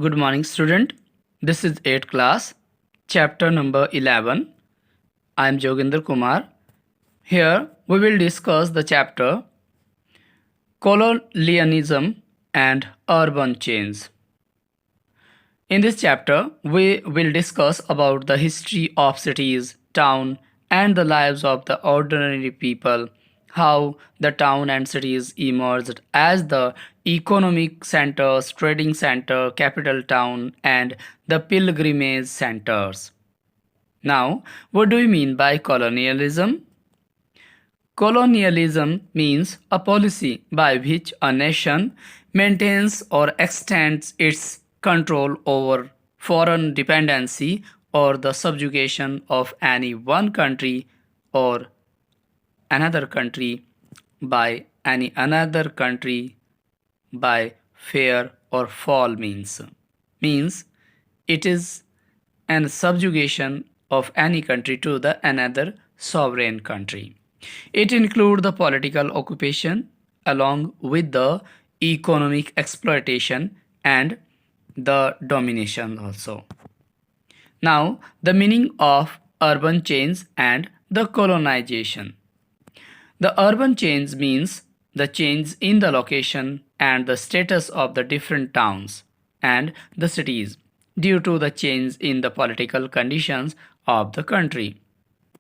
Good morning, student. This is 8th class, chapter number 11. I am Joginder Kumar. Here we will discuss the chapter Colonialism and Urban Change. In this chapter, we will discuss about the history of cities, town, and the lives of the ordinary people, how the town and cities emerged as the economic centers, trading center, capital town, and the pilgrimage centers. Now, what do we mean by colonialism? Colonialism means a policy by which a nation maintains or extends its control over foreign dependency or the subjugation of any one country or another country by any another country by fair or foul means. Means it is an subjugation of any country to the another sovereign country. It includes the political occupation along with the economic exploitation and the domination also. Now, the meaning of urban change and the colonization. The urban change means the change in the location and the status of the different towns and the cities due to the change in the political conditions of the country.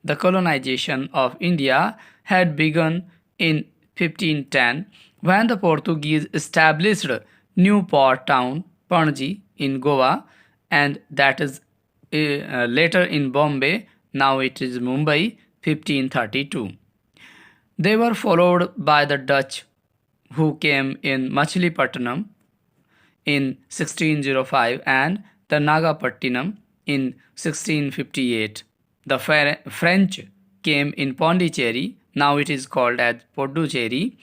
The colonization of India had begun in 1510 when the Portuguese established new port town Panaji in Goa, and that is later in Bombay, now it is Mumbai, 1532. They were followed by the Dutch who came in Machilipatnam in 1605 and the Nagapattinam in 1658. The French came in Pondicherry, now it is called as Puducherry,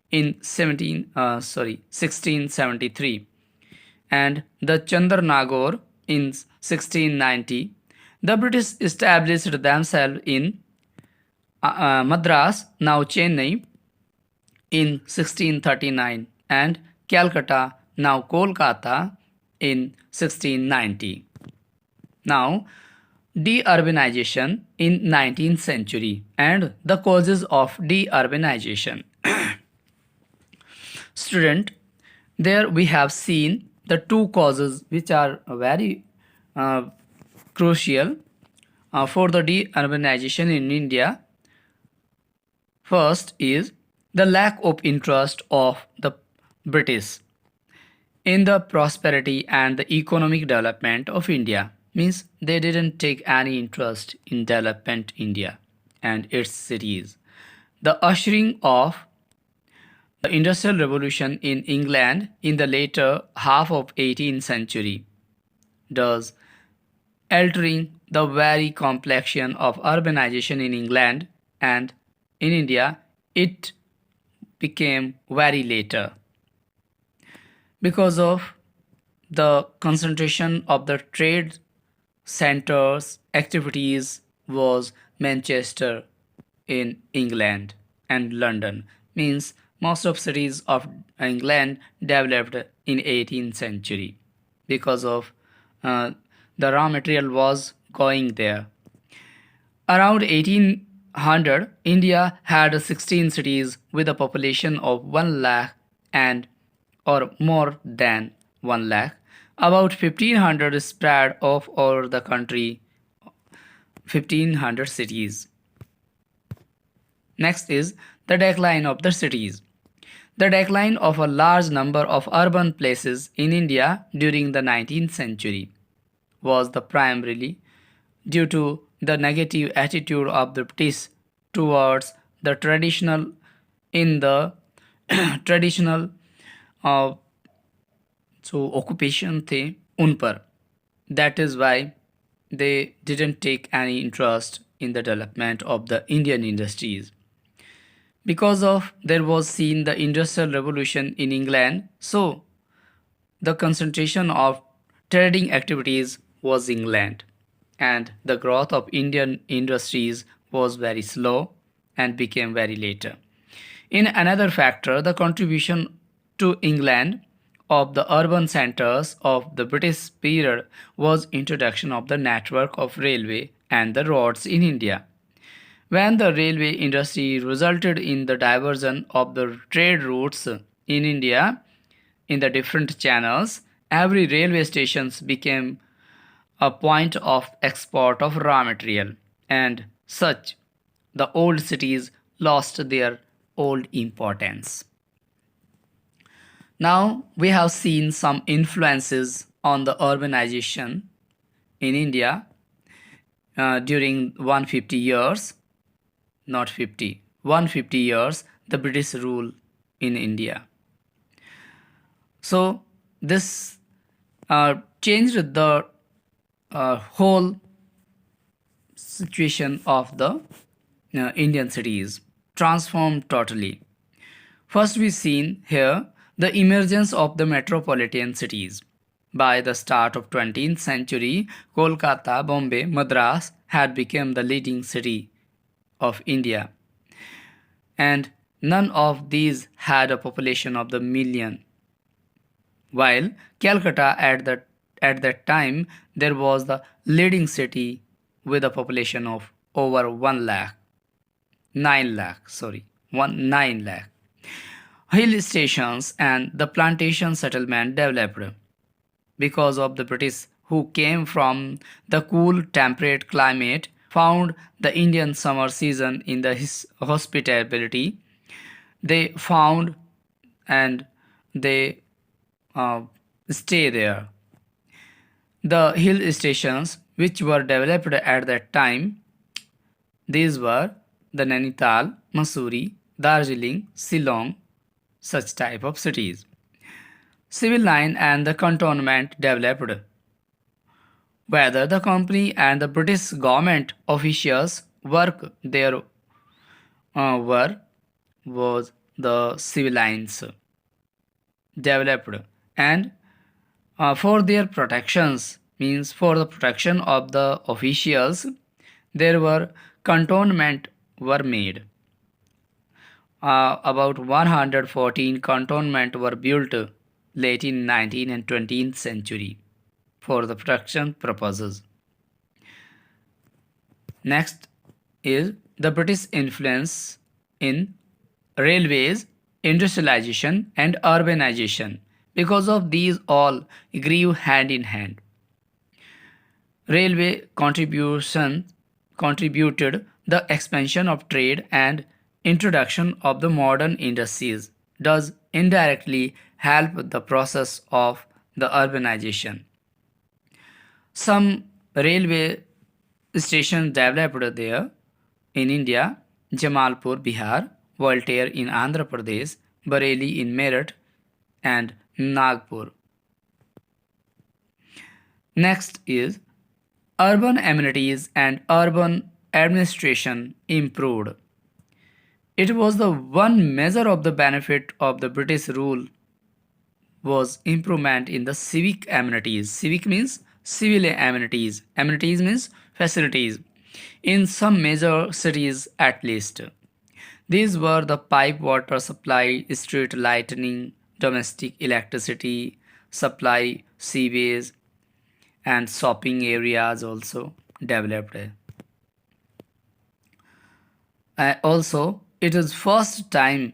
in 1673, and the Chandernagore in 1690. The British established themselves in Madras, now Chennai, in 1639 and Calcutta, now Kolkata, in 1690. Now, de-urbanization in 19th century and the causes of de-urbanization. Student, there we have seen the two causes which are very crucial for the de-urbanization in India. First is the lack of interest of the British in the prosperity and the economic development of India. Means they didn't take any interest in development India and its cities. The ushering of the Industrial Revolution in England in the later half of 18th century does altering the very complexion of urbanization in England, and in India it became very later because of the concentration of the trade centers activities was Manchester in England and London. Means most of cities of England developed in 18th century because of the raw material was going there. Around 1800, India had 16 cities with a population of 1 lakh and or more than 1 lakh. About 1500 spread off over the country, 1500 cities. Next is the decline of the cities. The decline of a large number of urban places in India during the 19th century was the primarily due to the negative attitude of the British towards the traditional in the traditional occupation थे उन पर. That is why they didn't take any interest in the development of the Indian industries. Because of there was seen the Industrial Revolution in England, so the concentration of trading activities was England, and the growth of Indian industries was very slow and became very later. In another factor, the contribution to England of the urban centers of the British period was introduction of the network of railway and the roads in India. When the railway industry resulted in the diversion of the trade routes in India in the different channels, every railway stations became a point of export of raw material, and such the old cities lost their old importance. Now we have seen some influences on the urbanization in India during 150 years, not 50, 150 years the British rule in India. So this changed the whole situation of the Indian cities, transformed totally. First, we seen here the emergence of the metropolitan cities. By the start of 20th century, Kolkata, Bombay, Madras had become the leading city of India, and none of these had a population of the million. While Calcutta at that time there was the leading city with a population of over 1 lakh, 9 lakh, sorry, 9 lakh. Hill stations and the plantation settlement developed because of the British who came from the cool temperate climate found the Indian summer season in the hospitality. They found and they stay there. The hill stations which were developed at that time, these were the Nainital, Mussoorie, Darjeeling, Shillong, such type of cities. Civil line and the cantonment developed. Whether the company and the British government officials work there was the civil lines developed, and for their protections, means for the protection of the officials, there were cantonment were made. About 114 cantonment were built late in 19th and 20th century for the protection purposes. Next is the British influence in railways, industrialization and urbanization. Because of these all grew hand in hand. Railway contributed the expansion of trade and introduction of the modern industries, does indirectly help the process of the urbanization. Some railway stations developed there in India: Jamalpur, Bihar; Voltaire in Andhra Pradesh; Bareilly in Meerut, and Nagpur. Next is urban amenities and urban administration improved. It was the one measure of the benefit of the British rule was improvement in the civic amenities. Civic means civil amenities. Amenities means facilities. In some major cities at least. These were the pipe water supply, street lighting, domestic electricity supply, sewage, and shopping areas also developed. Also, it is first time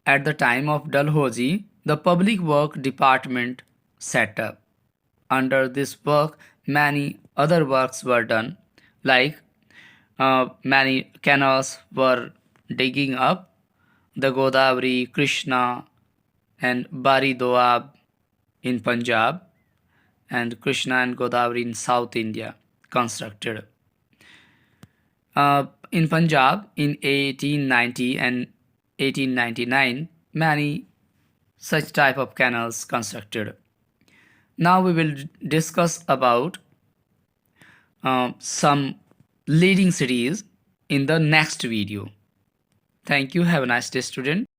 at the time of Dalhousie the public work department set up. Under this work, many other works were done, like many canals were digging up, the Godavari, Krishna, and Bari Doab in Punjab, and Krishna and Godavari in South India constructed. In Punjab in 1890 and 1899, many such type of canals constructed. Now we will discuss about some leading cities in the next video. Thank you. Have a nice day, student.